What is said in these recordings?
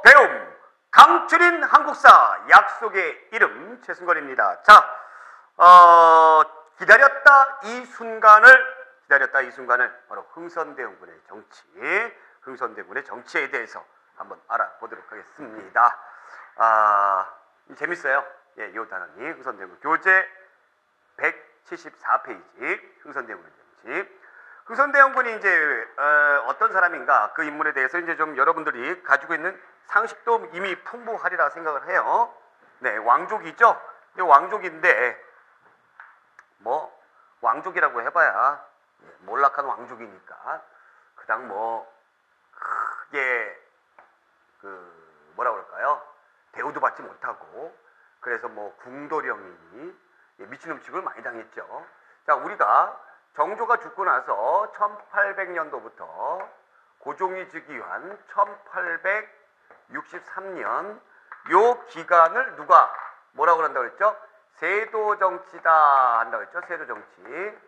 배움 강추린 한국사 약속의 이름 최승건입니다. 자, 기다렸다 이 순간을 바로 흥선대원군의 정치에 대해서 한번 알아보도록 하겠습니다. 재밌어요. 예, 요 단원이 흥선대원군 교재 174페이지 흥선대원군의 정치. 흥선대원군이 이제 어떤 사람인가, 그 인물에 대해서 이제 좀 여러분들이 가지고 있는 상식도 이미 풍부하리라 생각을 해요. 네, 왕족이죠. 왕족인데 뭐 왕족이라고 해봐야 몰락한 왕족이니까 그닥 뭐 크게 뭐라 그럴까요? 대우도 받지 못하고, 그래서 뭐 궁도령이니 미친놈 취급을 많이 당했죠. 자, 우리가 정조가 죽고 나서 1800년도부터 고종이 즉위한 1863년 요 기간을 누가 뭐라고 한다고 그랬죠? 세도 정치다 한다고 했죠. 세도 정치.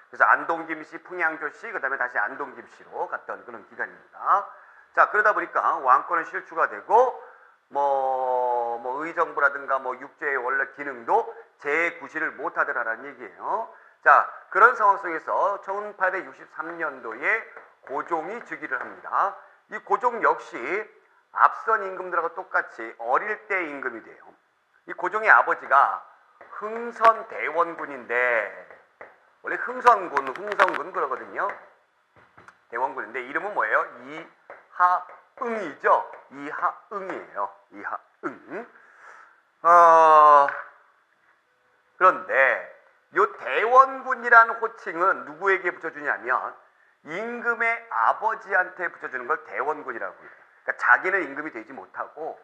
그래서 안동김씨, 풍양조씨, 그 다음에 다시 안동김씨로 갔던 그런 기간입니다. 자, 그러다 보니까 왕권은 실추가 되고 뭐 의정부라든가 뭐 육제의 원래 기능도 재구시를 못하더라라는 얘기예요. 자, 그런 상황 속에서 1863년도에 고종이 즉위를 합니다. 이 고종 역시 앞선 임금들하고 똑같이 어릴 때 임금이 돼요. 이 고종의 아버지가 흥선대원군인데, 원래 흥선군 그러거든요. 대원군인데 이름은 뭐예요? 이하응이죠. 이하응이에요. 이하응. 그런데 요 대원군이라는 호칭은 누구에게 붙여주냐면 임금의 아버지한테 붙여주는 걸 대원군이라고 해요. 그러니까 자기는 임금이 되지 못하고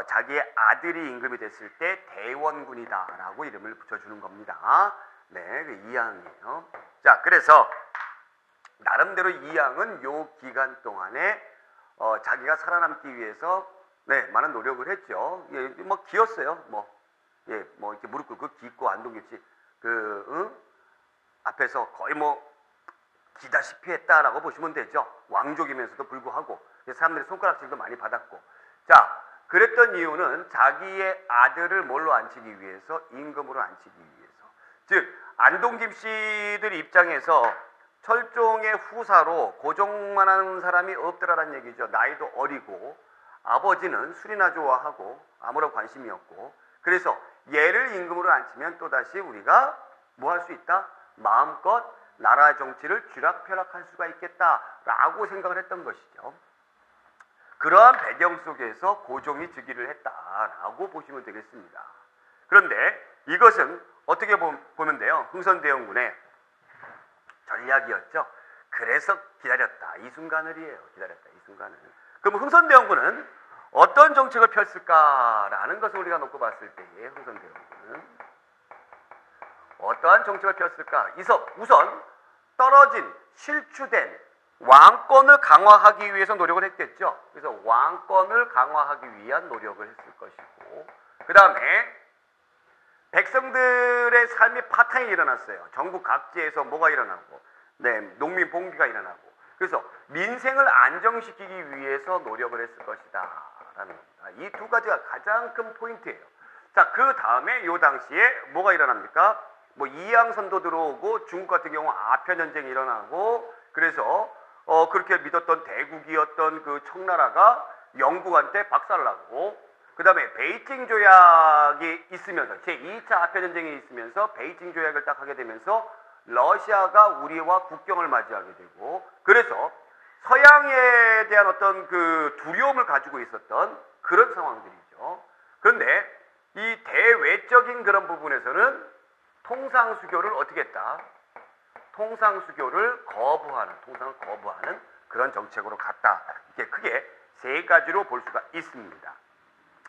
자기의 아들이 임금이 됐을 때 대원군이다라고 이름을 붙여주는 겁니다. 네, 그 이항이에요. 자, 그래서 나름대로 이항은 요 기간 동안에 자기가 살아남기 위해서 많은 노력을 했죠. 예, 뭐 기었어요. 뭐 이렇게 무릎 꿇고 기있고 안동김씨 앞에서 거의 뭐 기다시피 했다라고 보시면 되죠. 왕족이면서도 불구하고 사람들이 손가락질도 많이 받았고. 자, 그랬던 이유는 자기의 아들을 뭘로 앉히기 위해서, 임금으로 앉히기 위해서. 즉 안동김씨들 입장에서 철종의 후사로 고종만한 사람이 없더라라는 얘기죠. 나이도 어리고 아버지는 술이나 좋아하고 아무런 관심이 없고, 그래서 얘를 임금으로 앉히면 또다시 우리가 뭐 할 수 있다? 마음껏 나라 정치를 쥐락펴락할 수가 있겠다라고 생각을 했던 것이죠. 그러한 배경 속에서 고종이 즉위를 했다라고 보시면 되겠습니다. 그런데 이것은 어떻게 보면 돼요? 흥선대원군의 전략이었죠. 그래서 기다렸다 이 순간을이에요. 기다렸다 이 순간을. 그럼 흥선대원군은 어떤 정책을 폈을까라는 것을 우리가 놓고 봤을 때에 흥선대원군은 어떠한 정책을 폈을까? 우선 떨어진, 실추된 왕권을 강화하기 위해서 노력을 했겠죠. 그래서 왕권을 강화하기 위한 노력을 했을 것이고, 그 다음에 백성들의 삶의 파탄이 일어났어요. 전국 각지에서 뭐가 일어나고, 농민 봉기가 일어나고, 그래서 민생을 안정시키기 위해서 노력을 했을 것이다 라는 겁니다. 이 두 가지가 가장 큰 포인트예요. 자, 그 다음에 요 당시에 뭐가 일어납니까? 뭐 이항선도 들어오고, 중국 같은 경우 아편전쟁이 일어나고, 그래서 그렇게 믿었던 대국이었던 그 청나라가 영국한테 박살나고, 그 다음에 베이징 조약이 있으면서, 제2차 아편전쟁이 있으면서 베이징 조약을 딱 하게 되면서 러시아가 우리와 국경을 맞이하게 되고, 그래서 서양에 대한 어떤 그 두려움을 가지고 있었던 그런 상황들이죠. 그런데 이 대외적인 그런 부분에서는 통상수교를 어떻게 했다? 통상수교를 거부하는 그런 정책으로 갔다. 이게 크게 세 가지로 볼 수가 있습니다.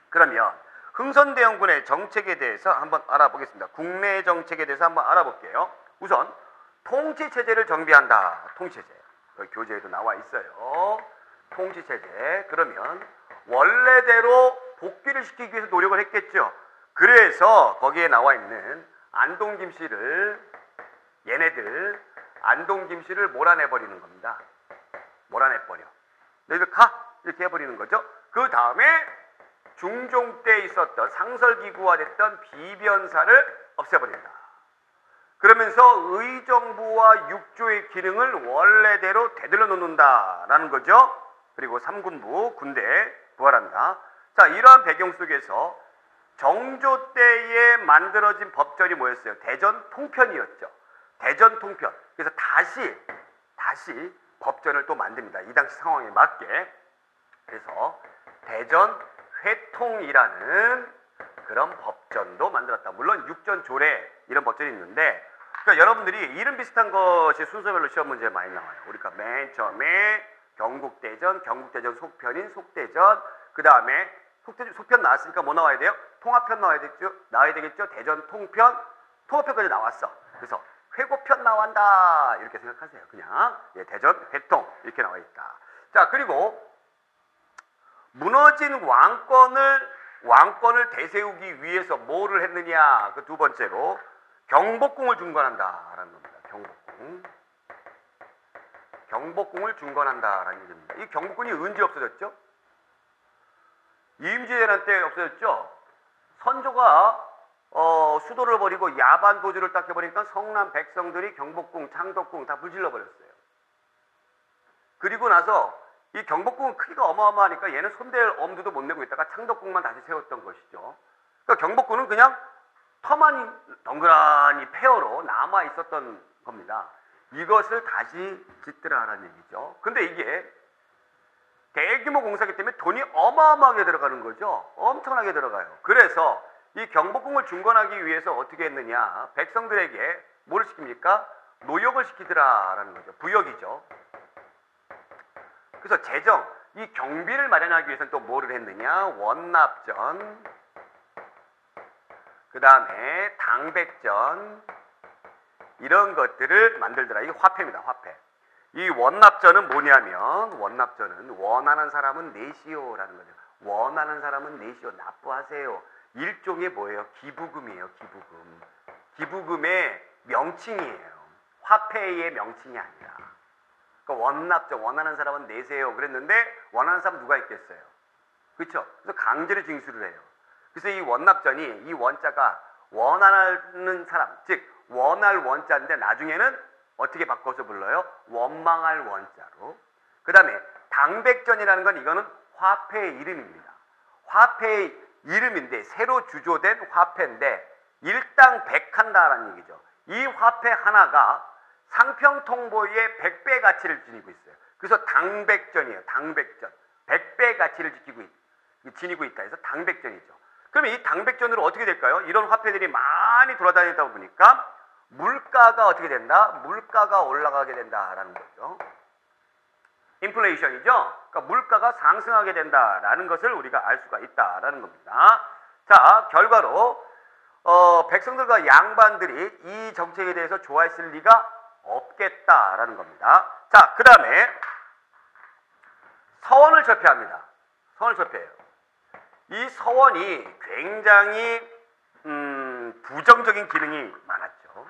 그러면 흥선대원군의 정책에 대해서 한번 알아보겠습니다. 국내 정책에 대해서 한번 알아볼게요. 우선 통치체제를 정비한다. 통치체제. 교재에도 나와 있어요. 통치체제. 그러면 원래대로 복귀를 시키기 위해서 노력을 했겠죠. 그래서 거기에 나와 있는 안동김씨를 몰아내버리는 겁니다. 몰아내버려. 너희들 가! 이렇게 해버리는 거죠. 그 다음에 중종 때 있었던 상설기구화됐던 비변사를 없애버린다. 그러면서 의정부와 육조의 기능을 원래대로 되돌려 놓는다라는 거죠. 그리고 삼군부, 군대에 부활한다. 자, 이러한 배경 속에서 정조 때에 만들어진 법전이 뭐였어요? 대전 통편이었죠. 대전 통편. 그래서 다시 법전을 또 만듭니다. 이 당시 상황에 맞게. 그래서 대전 회통이라는 그런 법전도 만들었다. 물론 육전조례 이런 법전이 있는데, 그러니까 여러분들이 이름 비슷한 것이 순서별로 시험 문제에 많이 나와요. 우리가 맨 처음에 경국대전, 경국대전 속편인 속대전, 그 다음에 속편 나왔으니까 뭐 나와야 돼요? 통합편 나와야 되겠죠? 대전 통편, 통합편까지 나왔어. 그래서 회고편 나온다 이렇게 생각하세요. 그냥 대전 회통 이렇게 나와 있다. 자, 그리고 무너진 왕권을 되세우기 위해서 뭐를 했느냐? 그 두 번째로 경복궁을 중건한다라는 겁니다. 경복궁을 중건한다라는 얘기입니다. 이 경복궁이 언제 없어졌죠? 임진왜란 때 없어졌죠. 선조가 수도를 버리고 야반 도주를 딱 해버리니까 성남 백성들이 경복궁, 창덕궁 다 불질러 버렸어요. 그리고 나서 이 경복궁은 크기가 어마어마하니까 얘는 손댈 엄두도 못 내고 있다가 창덕궁만 다시 세웠던 것이죠. 그러니까 경복궁은 그냥 터만 덩그라니 폐허로 남아 있었던 겁니다. 이것을 다시 짓더라라는 얘기죠. 근데 이게 대규모 공사기 때문에 돈이 어마어마하게 들어가는 거죠. 엄청나게 들어가요. 그래서 이 경복궁을 중건하기 위해서 어떻게 했느냐? 백성들에게 뭘 시킵니까? 노역을 시키더라라는 거죠. 부역이죠. 그래서 재정, 이 경비를 마련하기 위해서는 또 뭐를 했느냐? 원납전, 그 다음에 당백전, 이런 것들을 만들더라. 이게 화폐입니다. 화폐. 이 원납전은 뭐냐면, 원납전은 원하는 사람은 내시오라는 거죠. 원하는 사람은 내시오. 납부하세요. 일종의 뭐예요? 기부금이에요. 기부금. 기부금의 명칭이에요. 화폐의 명칭이 아니라. 그러니까 원납전, 원하는 사람은 내세요. 그랬는데 원하는 사람 누가 있겠어요? 그렇죠? 그래서 강제로 징수를 해요. 그래서 이 원납전이, 이 원자가 원하는 사람, 즉 원할 원자인데 나중에는 어떻게 바꿔서 불러요? 원망할 원자로. 그 다음에 당백전이라는 건 이거는 화폐의 이름입니다. 화폐의 이름인데 새로 주조된 화폐인데 일당백한다라는 얘기죠. 이 화폐 하나가 상평통보의 100배 가치를 지니고 있어요. 그래서 당백전이에요. 당백전. 100배 가치를 지니고 있다 해서 당백전이죠. 그러면 이 당백전으로 어떻게 될까요? 이런 화폐들이 많이 돌아다니다 보니까 물가가 어떻게 된다? 물가가 올라가게 된다라는 거죠. 인플레이션이죠. 그러니까 물가가 상승하게 된다라는 것을 우리가 알 수가 있다라는 겁니다. 자, 결과로 백성들과 양반들이 이 정책에 대해서 좋아했을 리가 없겠다라는 겁니다. 자, 그 다음에 서원을 철폐합니다. 서원을 철폐해요. 이 서원이 굉장히 부정적인 기능이 많았죠.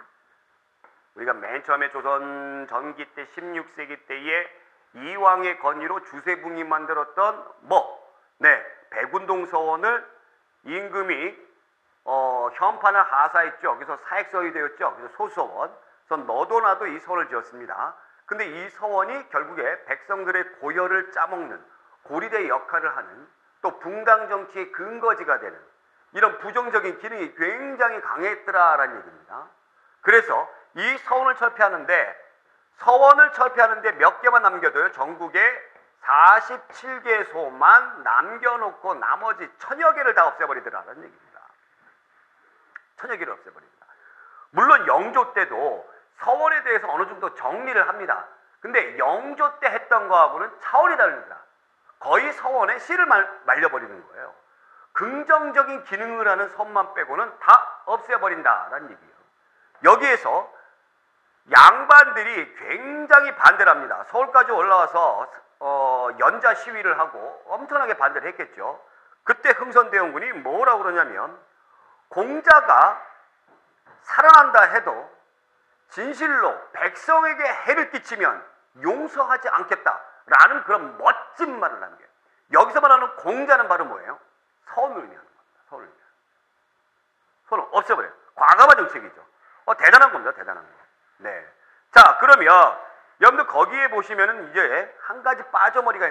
우리가 맨 처음에 조선 전기 때 16세기 때에 이왕의 건의로 주세붕이 만들었던 백운동 서원을 임금이 현판을 하사했죠. 그래서 사액서이 되었죠. 그래서 소서원. 그래서 너도 나도 이 서원을 지었습니다. 근데 이 서원이 결국에 백성들의 고열을 짜먹는 고리대 역할을 하는 또 붕당 정치의 근거지가 되는 이런 부정적인 기능이 굉장히 강했더라라는 얘기입니다. 그래서 이 서원을 철폐하는데 몇 개만 남겨둬요. 전국에 47개소만 남겨놓고 나머지 1000여 개를 다 없애버리더라라는 얘기입니다. 1000여 개를 없애버립니다. 물론 영조 때도 서원에 대해서 어느 정도 정리를 합니다. 근데 영조 때 했던 거하고는 차원이 다릅니다. 거의 서원에 씨를 말려버리는 거예요. 긍정적인 기능을 하는 선만 빼고는 다 없애버린다라는 얘기예요. 여기에서 양반들이 굉장히 반대를 합니다. 서울까지 올라와서 연자 시위를 하고 엄청나게 반대를 했겠죠. 그때 흥선대원군이 뭐라고 그러냐면 공자가 살아난다 해도 진실로 백성에게 해를 끼치면 용서하지 않겠다 라는 그런 멋진 말을 남겨요. 여기서 말하는 공자는 바로 뭐예요? 선을 의미하는 겁니다. 선을 의미하는. 선을 없애버려요. 과감한 정책이죠. 대단한 겁니다. 대단한 거. 네. 자, 그러면 여러분들 거기에 보시면은 이제 한 가지 빠져본 게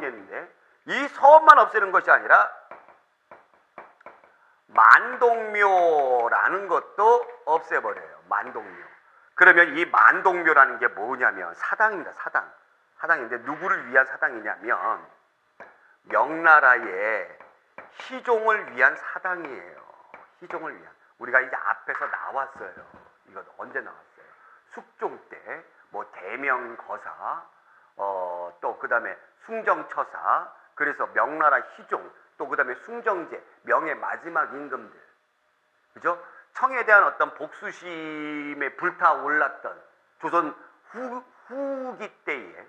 있는데, 이 서원만 없애는 것이 아니라 만동묘라는 것도 없애버려요. 만동묘. 그러면 이 만동묘라는 게 뭐냐면 사당입니다. 사당. 사당인데 누구를 위한 사당이냐면 명나라의 희종을 위한 사당이에요. 희종을 위한. 우리가 이제 앞에서 나왔어요. 이거 언제 나왔어요? 숙종 때, 뭐 대명거사, 또 그 다음에 숭정처사, 그래서 명나라 희종, 또 그 다음에 숭정제, 명의 마지막 임금들, 그죠? 청에 대한 어떤 복수심에 불타올랐던 조선 후기 때에,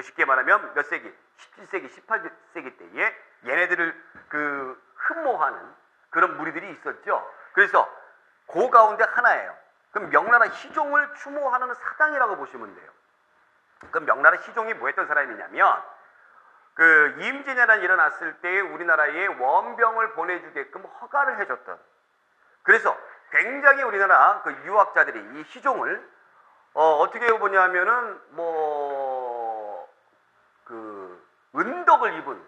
쉽게 말하면 몇 세기? 17세기, 18세기 때에 얘네들을 흠모하는 그런 무리들이 있었죠. 그래서 그 가운데 하나예요. 그럼 명나라 희종을 추모하는 사당이라고 보시면 돼요. 그럼 명나라 희종이 뭐 했던 사람이냐면, 임진왜란이 일어났을 때 우리나라에 원병을 보내주게끔 허가를 해줬던, 그래서 굉장히 우리나라 유학자들이 이 희종을 어떻게 보냐면은 은덕을 입은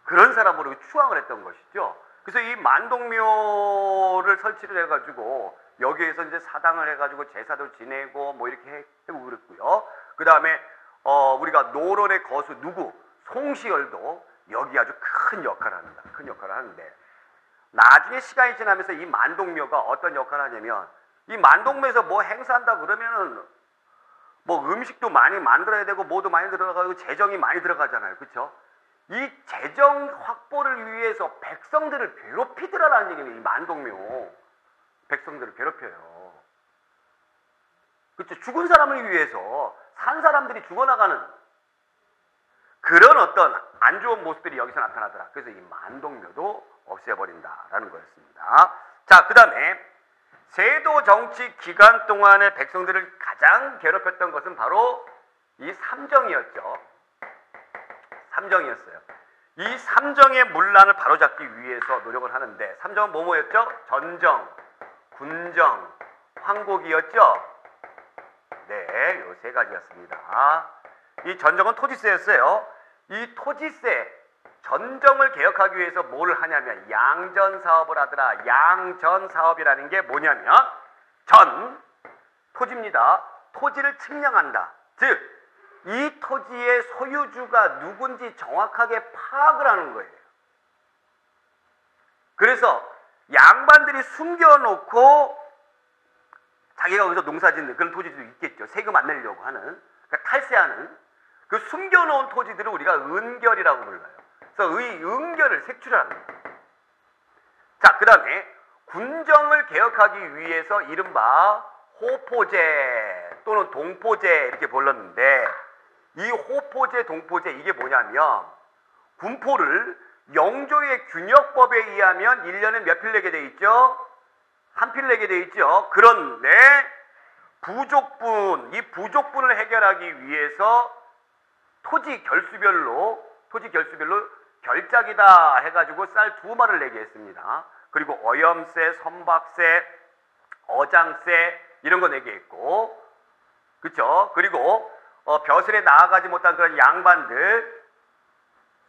그런 사람으로 추앙을 했던 것이죠. 그래서 이 만동묘를 설치를 해가지고 여기에서 이제 사당을 해가지고 제사도 지내고 뭐 이렇게 하고 그랬고요. 그 다음에 우리가 노론의 거수 누구 송시열도 여기 아주 큰 역할을 합니다. 큰 역할을 하는데, 나중에 시간이 지나면서 이 만동묘가 어떤 역할을 하냐면, 이 만동묘에서 뭐 행사한다 그러면은 뭐 음식도 많이 만들어야 되고 뭐도 많이 들어가고 재정이 많이 들어가잖아요. 그렇죠? 이 재정 확보를 위해서 백성들을 괴롭히더라라는 얘기는 이 만동묘. 백성들을 괴롭혀요. 그렇죠? 죽은 사람을 위해서 산 사람들이 죽어나가는 그런 어떤 안 좋은 모습들이 여기서 나타나더라. 그래서 이 만동묘도 없애버린다라는 거였습니다. 자, 그 다음에 세도 정치 기간 동안에 백성들을 가장 괴롭혔던 것은 바로 이 삼정이었죠. 삼정이었어요. 이 삼정의 문란을 바로잡기 위해서 노력을 하는데, 삼정은 뭐였죠? 전정, 군정, 황곡이었죠. 네, 요 세 가지였습니다. 이 전정은 토지세였어요. 이 토지세, 전정을 개혁하기 위해서 뭘 하냐면 양전사업을 하더라. 양전사업이라는 게 뭐냐면 토지입니다. 토지를 측량한다. 즉 이 토지의 소유주가 누군지 정확하게 파악을 하는 거예요. 그래서 양반들이 숨겨놓고 자기가 거기서 농사짓는 그런 토지도 있겠죠. 세금 안 내려고 하는, 그러니까 탈세하는 그 숨겨놓은 토지들을 우리가 은결이라고 불러요. 그래서 의 은결을 색출을 합니다. 자, 그 다음에 군정을 개혁하기 위해서 이른바 호포제 또는 동포제 이렇게 불렀는데, 이 호포제, 동포제 이게 뭐냐면 군포를 영조의 균역법에 의하면 1년에 몇 필 내게 돼 있죠? 한 필 내게 돼 있죠. 그런데 부족분, 이 부족분을 해결하기 위해서 토지 결수별로 결작이다 해가지고 쌀 2마를 내게 했습니다. 그리고 어염세, 선박세, 어장세 이런 거 내게 했고, 그쵸? 그리고 벼슬에 나아가지 못한 그런 양반들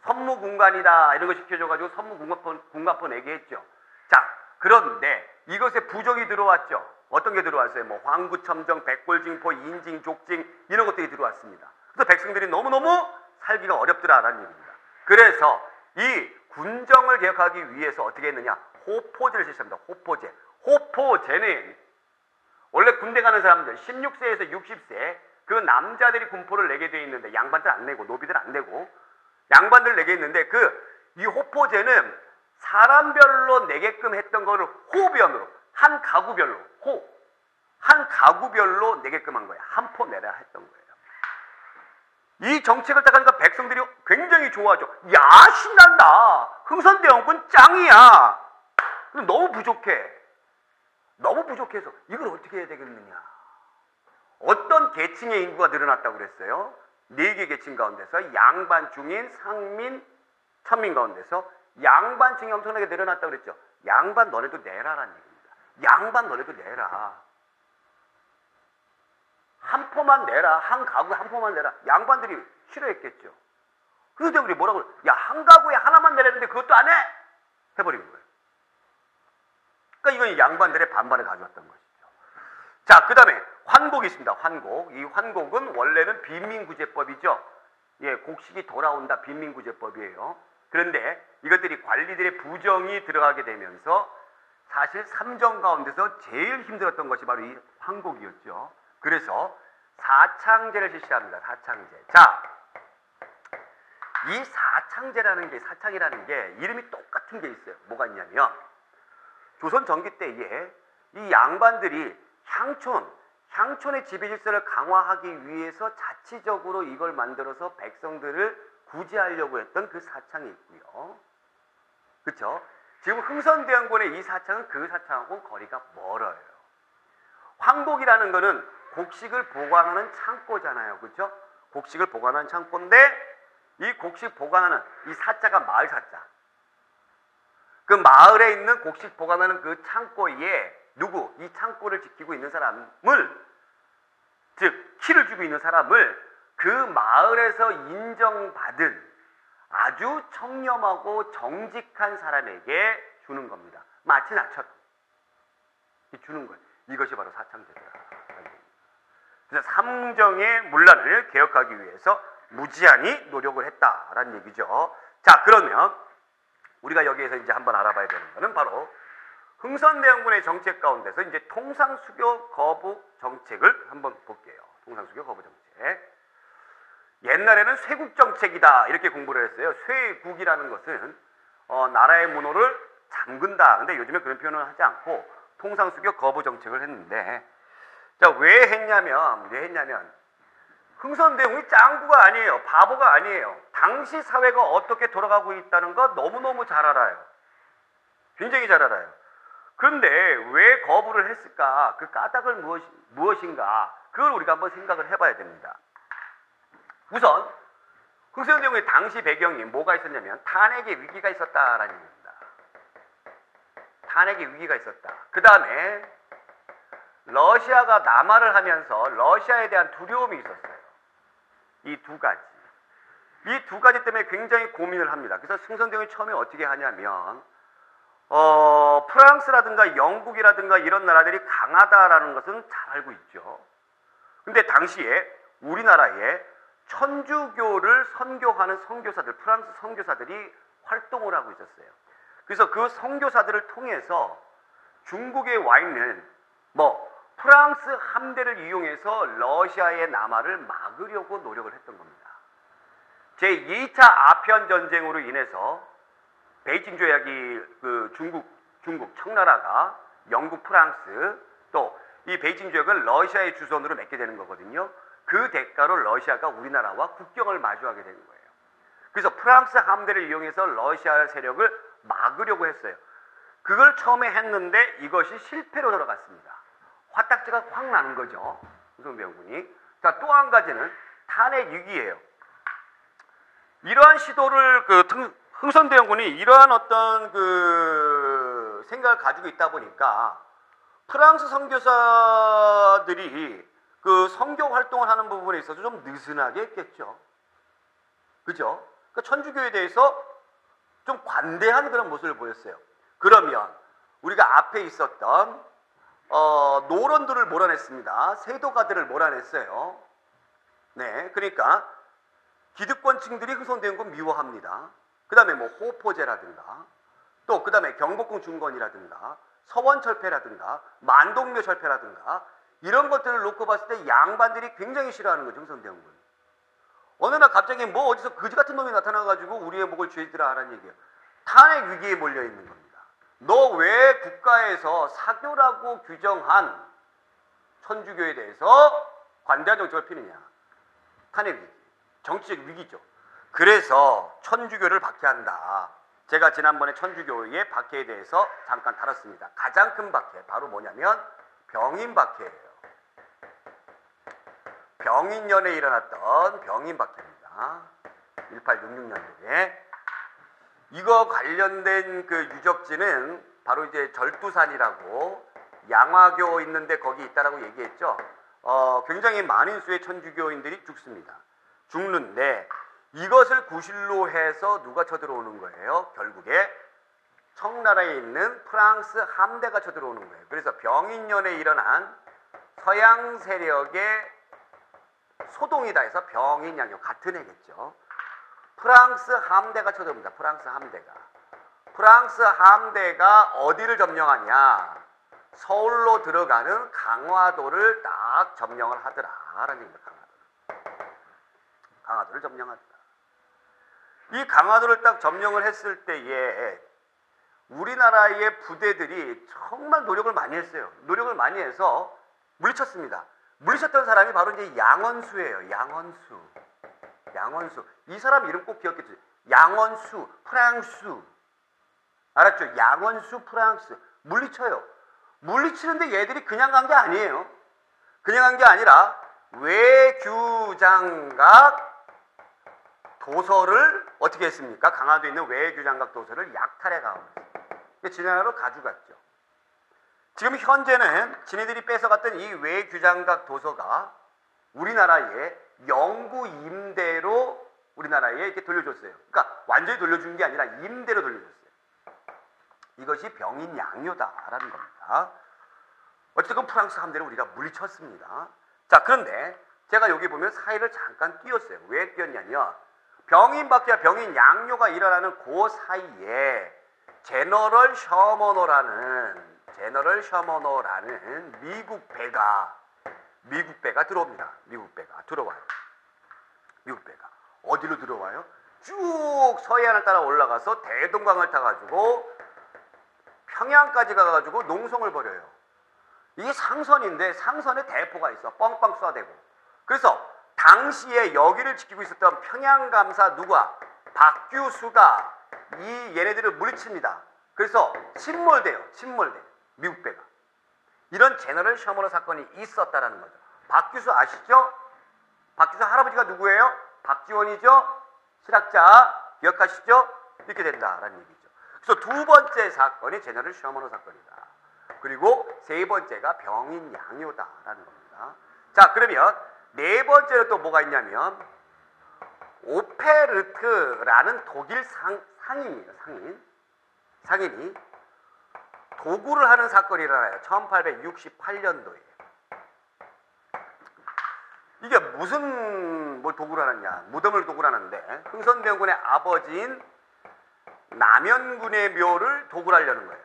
선무군관이다 이런 거 시켜줘가지고 선무군관포 내게 했죠. 자, 그런데 이것에 부족이 들어왔죠. 어떤 게 들어왔어요? 뭐 황구첨정, 백골징포, 인징, 족징 이런 것들이 들어왔습니다. 그래서 백성들이 너무너무 살기가 어렵더라라는 얘기입니다. 그래서 이 군정을 개혁하기 위해서 어떻게 했느냐? 호포제를 실시합니다. 호포제. 호포제는 원래 군대 가는 사람들 16세에서 60세 그 남자들이 군포를 내게 돼 있는데, 양반들 안 내고 노비들 안 내고 양반들 내게 있는데, 이 호포제는 사람별로 내게끔 했던 거를 호변으로 한 가구별로 한 가구별로 내게끔 한 거예요. 한 포 내라 했던 거예요. 이 정책을 딱 하니까 백성들이 굉장히 좋아하죠. 야, 신난다. 흥선대원군 짱이야. 너무 부족해. 너무 부족해서 이걸 어떻게 해야 되겠느냐. 어떤 계층의 인구가 늘어났다고 그랬어요? 4개 계층 가운데서 양반, 중인, 상민, 천민 가운데서 양반층이 엄청나게 내려놨다고 그랬죠. 양반 너네도 내라라는 얘기입니다. 양반 너네도 내라. 한 포만 내라. 한 가구에 한 포만 내라. 양반들이 싫어했겠죠. 그런데 우리 뭐라고 그래? 야, 한 가구에 하나만 내라는데 그것도 안 해? 해버린 거예요. 그러니까 이건 양반들의 반발을 가져왔던 것이죠. 자, 그 다음에 환곡이 있습니다. 환곡. 이 환곡은 원래는 빈민구제법이죠. 예, 곡식이 돌아온다. 빈민구제법이에요. 그런데 이것들이 관리들의 부정이 들어가게 되면서 사실 삼정 가운데서 제일 힘들었던 것이 바로 이 환곡이었죠. 그래서 사창제를 실시합니다. 사창제. 자, 이 사창이라는 게 이름이 똑같은 게 있어요. 뭐가 있냐면 조선 전기 때에 이 양반들이 향촌의 지배 질서를 강화하기 위해서 자치적으로 이걸 만들어서 백성들을 구제하려고 했던 그 사창이 있고요. 그렇죠? 지금 흥선대원군의 이 사창은 그 사창하고 거리가 멀어요. 황곡이라는 거는 곡식을 보관하는 창고잖아요. 그렇죠? 곡식을 보관하는 창고인데 이 곡식 보관하는 이 사자가 마을 사자. 그 마을에 있는 곡식 보관하는 그 창고에 누구? 이 창고를 지키고 있는 사람을, 즉 키를 주고 있는 사람을 그 마을에서 인정받은 아주 청렴하고 정직한 사람에게 주는 겁니다. 마치 나처럼 주는 거예요. 이것이 바로 사창제다. 그래서 삼정의 문란을 개혁하기 위해서 무지한히 노력을 했다라는 얘기죠. 자, 그러면 우리가 여기에서 이제 한번 알아봐야 되는 것은 바로 흥선대원군의 정책 가운데서 이제 통상수교 거부 정책을 한번 볼게요. 통상수교 거부 정책. 옛날에는 쇄국 정책이다 이렇게 공부를 했어요. 쇄국이라는 것은 나라의 문호를 잠근다. 근데 요즘에 그런 표현을 하지 않고 통상수교 거부 정책을 했는데, 자, 왜 했냐면 흥선대원군이 짱구가 아니에요. 바보가 아니에요. 당시 사회가 어떻게 돌아가고 있다는 거 너무너무 잘 알아요. 굉장히 잘 알아요. 그런데 왜 거부를 했을까? 그 까닭을 무엇인가? 그걸 우리가 한번 생각을 해봐야 됩니다. 우선 흥선대원군의 당시 배경이 뭐가 있었냐면 탄핵의 위기가 있었다라는 얘기입니다. 탄핵의 위기가 있었다. 그 다음에 러시아가 남하를 하면서 러시아에 대한 두려움이 있었어요. 이 두 가지 때문에 굉장히 고민을 합니다. 그래서 흥선대원군이 처음에 어떻게 하냐면 프랑스라든가 영국이라든가 이런 나라들이 강하다라는 것은 잘 알고 있죠. 근데 당시에 우리나라에 천주교를 선교하는 선교사들, 프랑스 선교사들이 활동을 하고 있었어요. 그래서 그 선교사들을 통해서 중국에 와 있는 프랑스 함대를 이용해서 러시아의 남하를 막으려고 노력을 했던 겁니다. 제2차 아편 전쟁으로 인해서 베이징 조약이 중국 청나라가 영국, 프랑스 또 이 베이징 조약을 러시아의 주선으로 맺게 되는 거거든요. 그 대가로 러시아가 우리나라와 국경을 마주하게 되는 거예요. 그래서 프랑스 함대를 이용해서 러시아 세력을 막으려고 했어요. 그걸 처음에 했는데 이것이 실패로 돌아갔습니다. 화딱지가 확 나는 거죠. 흥선대원군이. 자, 또 한 가지는 탄핵 위기예요. 이러한 시도를 흥선대원군이 이러한 어떤 생각을 가지고 있다 보니까 프랑스 선교사들이 선교 활동을 하는 부분에 있어서 좀 느슨하게 했겠죠. 그죠? 그러니까 천주교에 대해서 좀 관대한 그런 모습을 보였어요. 그러면 우리가 앞에 있었던 노론들을 몰아냈습니다. 세도가들을 몰아냈어요. 네, 그러니까 기득권층들이 흥선대원군 미워합니다. 그 다음에 호포제라든가 또 그 다음에 경복궁 중건이라든가 서원철폐라든가 만동묘 철폐라든가 이런 것들을 놓고 봤을 때 양반들이 굉장히 싫어하는 거죠. 흥선대원군. 어느 날 갑자기 어디서 거지 같은 놈이 나타나가지고 우리의 목을 죄지더라 하라는 얘기예요. 탄핵 위기에 몰려 있는 겁니다. 너 왜 국가에서 사교라고 규정한 천주교에 대해서 관대한 정책을 피느냐. 탄핵 위기. 정치적 위기죠. 그래서 천주교를 박해한다. 제가 지난번에 천주교의 박해에 대해서 잠깐 다뤘습니다. 가장 큰 박해 바로 뭐냐면 병인 박해예요. 병인년에 일어났던 병인박해입니다. 1866년도에. 이거 관련된 그 유적지는 바로 이제 절두산이라고 양화교 있는데 거기 있다라고 얘기했죠. 굉장히 많은 수의 천주교인들이 죽습니다. 죽는데 이것을 구실로 해서 누가 쳐들어오는 거예요? 결국에 청나라에 있는 프랑스 함대가 쳐들어오는 거예요. 그래서 병인년에 일어난 서양 세력의 소동이다 해서 병인양요, 같은 애겠죠. 프랑스 함대가 쳐들어옵니다. 프랑스 함대가. 프랑스 함대가 어디를 점령하냐? 서울로 들어가는 강화도를 딱 점령을 하더라라는 얘기입니다. 강화도를 점령하더라. 이 강화도를 딱 점령을 했을 때에 우리나라의 부대들이 정말 노력을 많이 했어요. 노력을 많이 해서 물리쳤습니다. 물리쳤던 사람이 바로 이제 양원수예요. 양원수. 양원수. 이 사람 이름 꼭 기억해주세요. 양원수, 프랑스. 알았죠? 양원수, 프랑스. 물리쳐요. 물리치는데 얘들이 그냥 간 게 아니에요. 그냥 간 게 아니라 외규장각 도서를 어떻게 했습니까? 강화도에 있는 외규장각 도서를 약탈해 가고 지나라로 가져갔죠. 지금 현재는 지네들이 뺏어갔던 이 외규장각 도서가 우리나라의 영구 임대로 우리나라에 이렇게 돌려줬어요. 그러니까 완전히 돌려준 게 아니라 임대로 돌려줬어요. 이것이 병인양요다라는 겁니다. 어쨌든 프랑스 함대를 우리가 물리쳤습니다. 자, 그런데 제가 여기 보면 사이를 잠깐 띄웠어요. 왜 띄웠냐면 병인박해와 병인양요가 일어나는 그 사이에 제너럴 셔머너라는 미국 배가 들어옵니다. 미국 배가 들어와요. 미국 배가 어디로 들어와요? 쭉 서해안을 따라 올라가서 대동강을 타가지고 평양까지 가가지고 농성을 벌여요. 이게 상선인데 상선에 대포가 있어. 뻥뻥 쏴대고. 그래서 당시에 여기를 지키고 있었던 평양감사 누가? 박규수가 이 얘네들을 물리칩니다. 그래서 침몰돼요. 침몰돼. 미국 배가. 이런 제너럴 셔머너 사건이 있었다라는 거죠. 박규수 아시죠? 박규수 할아버지가 누구예요? 박지원이죠? 실학자 기억하시죠? 이렇게 된다라는 얘기죠. 그래서 두 번째 사건이 제너럴 셔머너 사건이다. 그리고 세 번째가 병인양요다라는 겁니다. 자, 그러면 네 번째로 또 뭐가 있냐면 오페르트라는 독일 상인이에요. 상인이 도굴을 하는 사건이 일어나요. 1868년도에. 이게 무슨 도굴을 하느냐? 무덤을 도굴하는데 흥선대원군의 아버지인 남현군의 묘를 도굴하려는 거예요.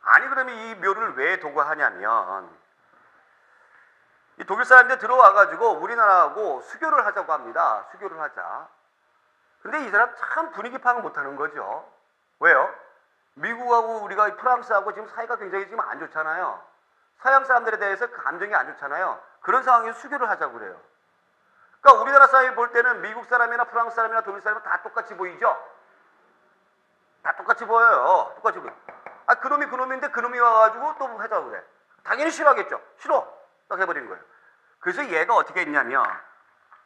아니 그러면 이 묘를 왜 도굴하냐면 이 독일 사람들 들어와가지고 우리나라하고 수교를 하자고 합니다. 수교를 하자. 근데 이 사람 참 분위기 파악을 못하는 거죠. 왜요? 미국하고 우리가 프랑스하고 지금 사이가 굉장히 지금 안 좋잖아요. 서양 사람들에 대해서 감정이 안 좋잖아요. 그런 상황에서 수교를 하자고 그래요. 그러니까 우리나라 사람이 볼 때는 미국 사람이나 프랑스 사람이나 독일 사람은 다 똑같이 보이죠? 다 똑같이 보여요. 똑같이 보여요. 아, 그놈인데 그놈이 와가지고 또 하자고 그래. 당연히 싫어하겠죠. 싫어. 딱 해버린 거예요. 그래서 얘가 어떻게 했냐면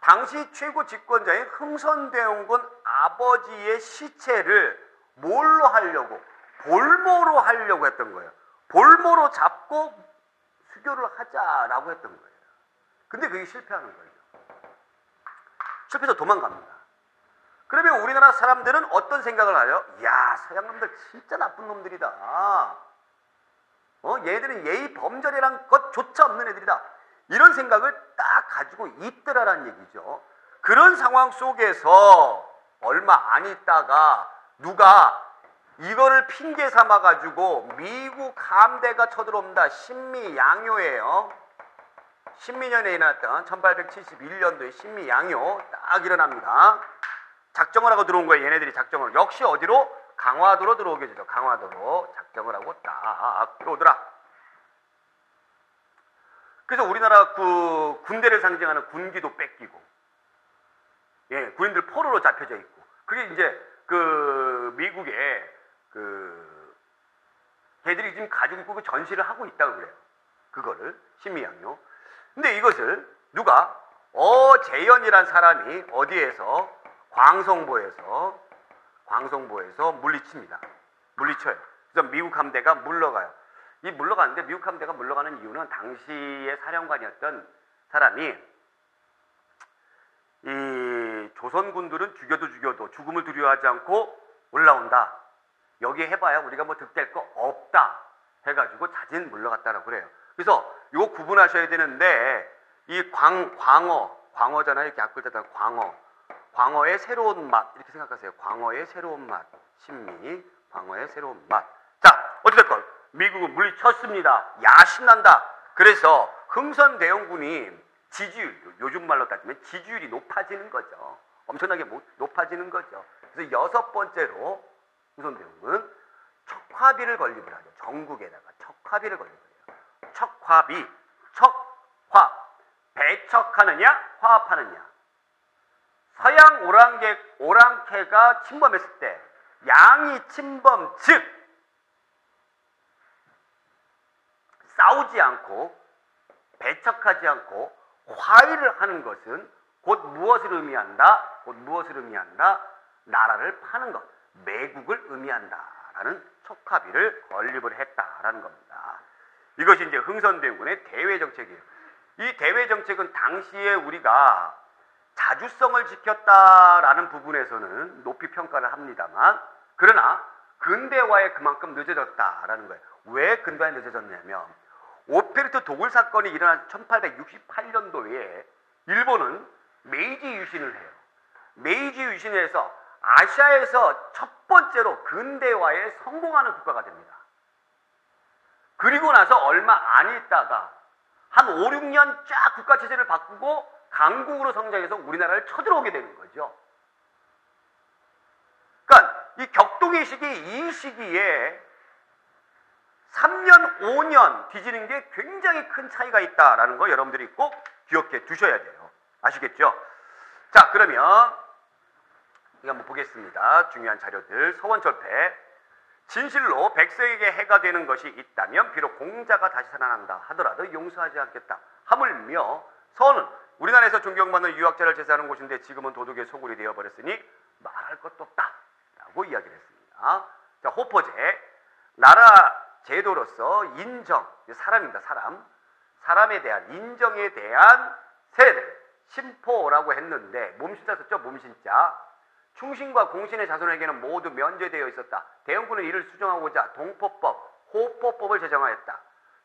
당시 최고 집권자인 흥선대원군 아버지의 시체를 뭘로 하려고? 볼모로 하려고 했던 거예요. 볼모로 잡고 수교를 하자라고 했던 거예요. 근데 그게 실패하는 거예요. 실패해서 도망갑니다. 그러면 우리나라 사람들은 어떤 생각을 하요? 야, 서양 놈들 진짜 나쁜 놈들이다. 얘들은 예의 범절이란 것조차 없는 애들이다. 이런 생각을 딱 가지고 있더라라는 얘기죠. 그런 상황 속에서 얼마 안 있다가 누가 이거를 핑계 삼아 가지고 미국 함대가 쳐들어옵니다. 신미양요예요. 신미년에 일어났던 1871년도에 신미양요 딱 일어납니다. 작정을 하고 들어온 거예요. 얘네들이 작정을. 역시 어디로? 강화도로 들어오게 되죠. 강화도로 작정을 하고 딱 들어오더라. 그래서 우리나라 그 군대를 상징하는 군기도 뺏기고, 예, 군인들 포로로 잡혀져 있고, 그게 이제 그 미국의 걔들이 지금 가지고 있고 그 전시를 하고 있다고 그래요. 그거를 신미양요. 근데 이것을 누가? 어재연이란 사람이 어디에서? 광성보에서 물리칩니다. 물리쳐요. 그래서 미국 함대가 물러가요. 이 물러가는데 미국 함대가 물러가는 이유는 당시의 사령관이었던 사람이 이 조선군들은 죽여도 죽음을 두려워하지 않고 올라온다. 여기 해봐야 우리가 뭐 득될 거 없다. 해가지고 자진 물러갔다라고 그래요. 그래서 이거 구분하셔야 되는데 이 광어잖아요. 이렇게 앞글 때다 광어의 새로운 맛 이렇게 생각하세요. 광어의 새로운 맛 신미 광어의 새로운 맛. 자 어찌됐건 미국은 물리쳤습니다. 야 신난다. 그래서 흥선대원군이 지지율 요즘 말로 따지면 지지율이 높아지는 거죠. 엄청나게 높아지는 거죠. 그래서 여섯 번째로 흥선대원군은 척화비를 건립을 하죠. 전국에다가 척화비를 건립을 해요. 척화비 척화 배척하느냐 화합하느냐. 서양 오랑캐가 침범했을 때 양이 침범 즉 싸우지 않고 배척하지 않고 화해를 하는 것은 곧 무엇을 의미한다? 나라를 파는 것, 매국을 의미한다라는 척화비를 건립을 했다라는 겁니다. 이것이 이제 흥선대원군의 대외 정책이에요. 이 대외 정책은 당시에 우리가 자주성을 지켰다라는 부분에서는 높이 평가를 합니다만, 그러나 근대화에 그만큼 늦어졌다라는 거예요. 왜 근대화에 늦어졌냐면 오페르트 도굴 사건이 일어난 1868년도에 일본은 메이지 유신을 해요. 메이지 유신을 해서 아시아에서 첫 번째로 근대화에 성공하는 국가가 됩니다. 그리고 나서 얼마 안 있다가 한 5, 6년 쫙 국가체제를 바꾸고 강국으로 성장해서 우리나라를 쳐들어오게 되는 거죠. 그러니까 이 격동의 시기, 이 시기에 3년, 5년 뒤지는 게 굉장히 큰 차이가 있다라는 거 여러분들이 꼭 기억해 두셔야 돼요. 아시겠죠? 자, 그러면 이거 한번 보겠습니다. 중요한 자료들. 서원철폐. 진실로 백성에게 해가 되는 것이 있다면 비록 공자가 다시 살아난다 하더라도 용서하지 않겠다. 하물며 서원은 우리나라에서 존경받는 유학자를 제사하는 곳인데 지금은 도둑의 소굴이 되어버렸으니 말할 것도 없다 라고 이야기를 했습니다. 자, 호포제. 나라 제도로서 인정, 사람입니다. 사람에 대한 인정에 대한 세례 심포라고 했는데 몸신자 썼죠. 몸신자. 충신과 공신의 자손에게는 모두 면제되어 있었다. 대원군은 이를 수정하고자 동포법, 호포법을 제정하였다.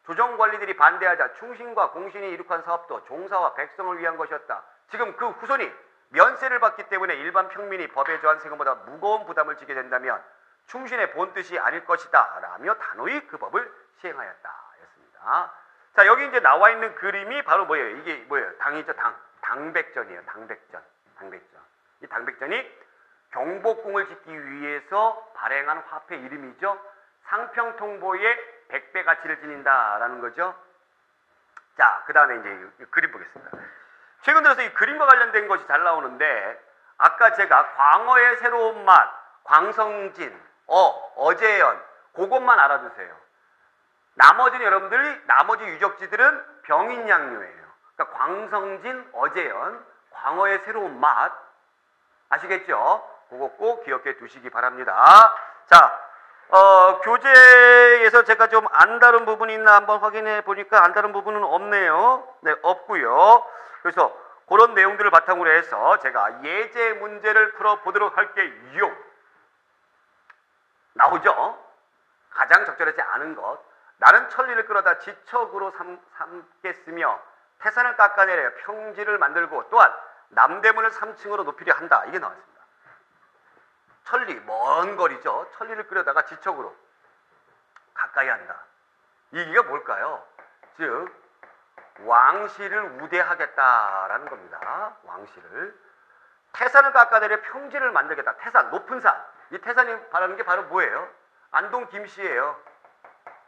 조정관리들이 반대하자 충신과 공신이 이룩한 사업도 종사와 백성을 위한 것이었다. 지금 그 후손이 면세를 받기 때문에 일반 평민이 법에 저한 세금보다 무거운 부담을 지게 된다면 충신의 본뜻이 아닐 것이다 라며 단호히 그 법을 시행하였다 였습니다. 자, 여기 이제 나와 있는 그림이 바로 뭐예요? 이게 뭐예요? 당이죠. 당백전이에요. 당백전. 이 당백전이 경복궁을 짓기 위해서 발행한 화폐 이름이죠. 상평통보에 100배 가치를 지닌다라는 거죠. 자, 그 다음에 이제 이 그림 보겠습니다. 최근 들어서 이 그림과 관련된 것이 잘 나오는데 아까 제가 광어의 새로운 맛, 광성진, 어재연 그것만 알아두세요. 나머지는 여러분들이 나머지 유적지들은 병인양요예요. 그러니까 광성진, 어재연, 광어의 새로운 맛 아시겠죠? 그거 꼭 기억해 두시기 바랍니다. 자, 교재에서 제가 좀 안 다룬 부분이 있나 한번 확인해 보니까 안 다룬 부분은 없네요. 네, 없고요. 그래서 그런 내용들을 바탕으로 해서 제가 예제 문제를 풀어보도록 할게요. 나오죠? 가장 적절하지 않은 것. 나는 천리를 끌어다 지척으로 삼겠으며 태산을 깎아내려 평지를 만들고 또한 남대문을 3층으로 높이려 한다. 이게 나왔습니다. 천리, 먼 거리죠. 천리를 끌어다가 지척으로 가까이 한다. 이게 뭘까요? 즉 왕실을 우대하겠다라는 겁니다. 왕실을. 태산을 깎아내려 평지를 만들겠다. 태산, 높은 산. 이 태산이 말하는 게 바로 뭐예요? 안동 김씨예요.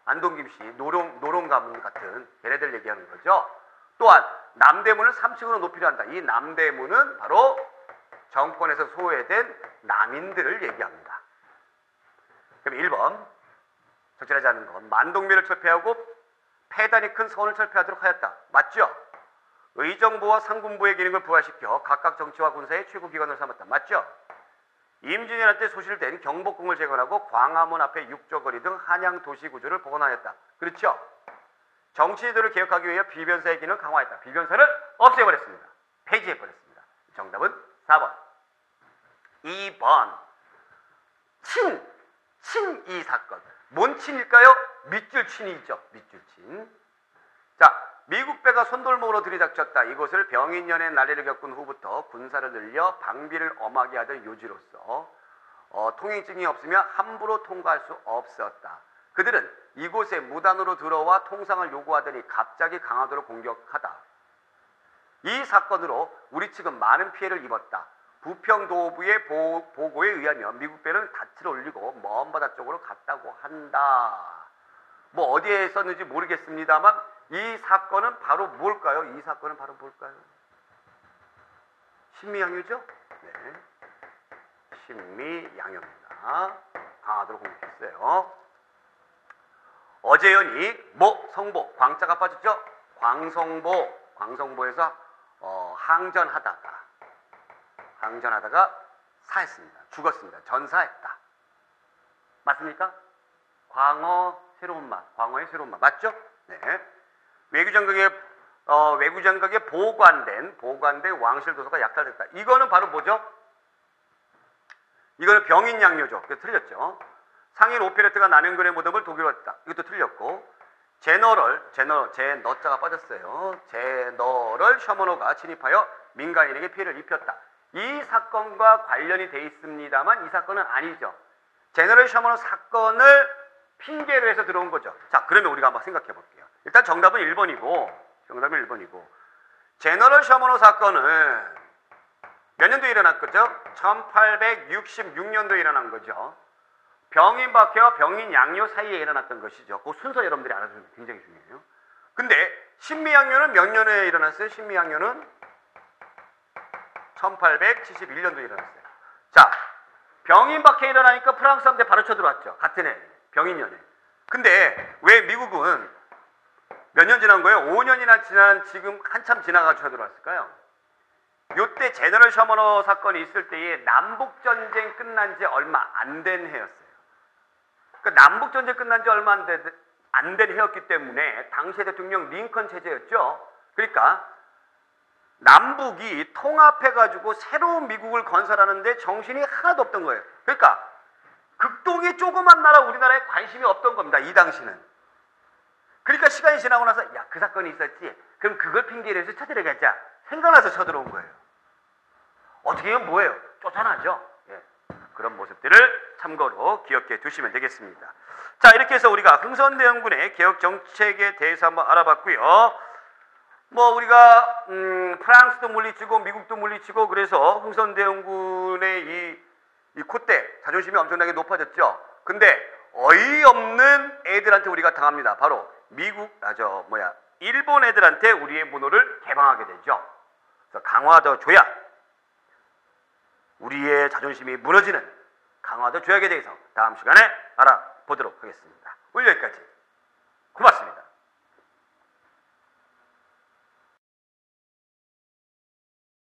안동 김씨, 노롱 가문 같은 걔네들 얘기하는 거죠. 또한 남대문을 3층으로 높이려 한다. 이 남대문은 바로 정권에서 소외된 남인들을 얘기합니다. 그럼 1번 적절하지 않은 건 만동묘를 철폐하고 폐단이 큰 서원을 철폐하도록 하였다. 맞죠? 의정부와 상군부의 기능을 부활시켜 각각 정치와 군사의 최고 기관을 삼았다. 맞죠? 임진왜란 때 소실된 경복궁을 재건하고 광화문 앞에 육조거리 등 한양 도시 구조를 복원하였다. 그렇죠? 정치제도를 개혁하기 위해 비변사의 기능을 강화했다. 비변사를 없애버렸습니다. 폐지해버렸습니다. 정답은 4번. 2번. 친 이 사건. 뭔 친일까요? 밑줄 친이죠. 밑줄 친. 자, 미국 배가 손돌목으로 들이닥쳤다. 이곳을 병인년의 난리를 겪은 후부터 군사를 늘려 방비를 엄하게 하던 요지로서 통행증이 없으면 함부로 통과할 수 없었다. 그들은 이곳에 무단으로 들어와 통상을 요구하더니 갑자기 강화도를 공격하다. 이 사건으로 우리 측은 많은 피해를 입었다. 부평도부의 보고에 의하면 미국 배는 닻을 올리고 먼 바다 쪽으로 갔다고 한다. 뭐 어디에 있었는지 모르겠습니다만 이 사건은 바로 뭘까요? 이 사건은 바로 뭘까요? 신미양요죠? 네. 신미양요입니다. 강화도를 공격했어요. 어제연이 성보, 광자가 빠졌죠? 광성보에서 항전하다가 사했습니다. 죽었습니다. 전사했다. 맞습니까? 광어의 새로운 맛 맞죠? 네. 외구장각에 보관된 왕실 도서가 약탈됐다. 이거는 바로 뭐죠? 이거는 병인양요죠. 그게 틀렸죠. 상인 오페레트가 남영근의 무덤을 독일화했다. 이것도 틀렸고, 제너럴자가 빠졌어요. 제너럴 셔머너가 진입하여 민간인에게 피해를 입혔다. 이 사건과 관련이 돼 있습니다만 이 사건은 아니죠. 제너럴 셔머너 사건을 핑계로 해서 들어온 거죠. 자, 그러면 우리가 한번 생각해 볼게요. 일단 정답은 1번이고 제너럴 셔머너 사건은 몇 년도에 일어난 거죠? 1866년도에 일어난 거죠. 병인박해와 병인양요 사이에 일어났던 것이죠. 그 순서 여러분들이 알아두면 굉장히 중요해요. 근데 신미양요는 몇 년에 일어났어요? 신미양요는 1871년도에 일어났어요. 자, 병인박해 일어나니까 프랑스 함대 바로 쳐들어왔죠. 같은 해, 병인년에. 근데 왜 미국은 몇 년 지난 거예요? 5년이나 지난 지금 한참 지나가지고 쳐들어왔을까요? 요때 제너럴 셔머너 사건이 있을 때에 남북전쟁 끝난 지 얼마 안 된 해였어요. 그러니까 남북전쟁 끝난 지 얼마 안 된 해였기 때문에 당시의 대통령 링컨 체제였죠. 그러니까 남북이 통합해가지고 새로운 미국을 건설하는데 정신이 하나도 없던 거예요. 그러니까 극동의 조그만 나라 우리나라에 관심이 없던 겁니다. 이 당시는. 그러니까 시간이 지나고 나서 야, 그 사건이 있었지. 그럼 그걸 핑계로 해서 쳐들어가자. 생각나서 쳐들어온 거예요. 어떻게 하면 뭐예요? 쫓아나죠. 예. 그런 모습들을 참고로 기억해 두시면 되겠습니다. 자, 이렇게 해서 우리가 흥선대원군의 개혁 정책에 대해서 한번 알아봤고요. 우리가 프랑스도 물리치고 미국도 물리치고 그래서 흥선대원군의 이 콧대 자존심이 엄청나게 높아졌죠. 근데 어이없는 애들한테 우리가 당합니다. 바로 일본 애들한테 우리의 문호를 개방하게 되죠. 그래서 강화도 조약, 우리의 자존심이 무너지는 강화도 조약에 대해서 다음 시간에 알아보도록 하겠습니다. 오늘 여기까지. 고맙습니다.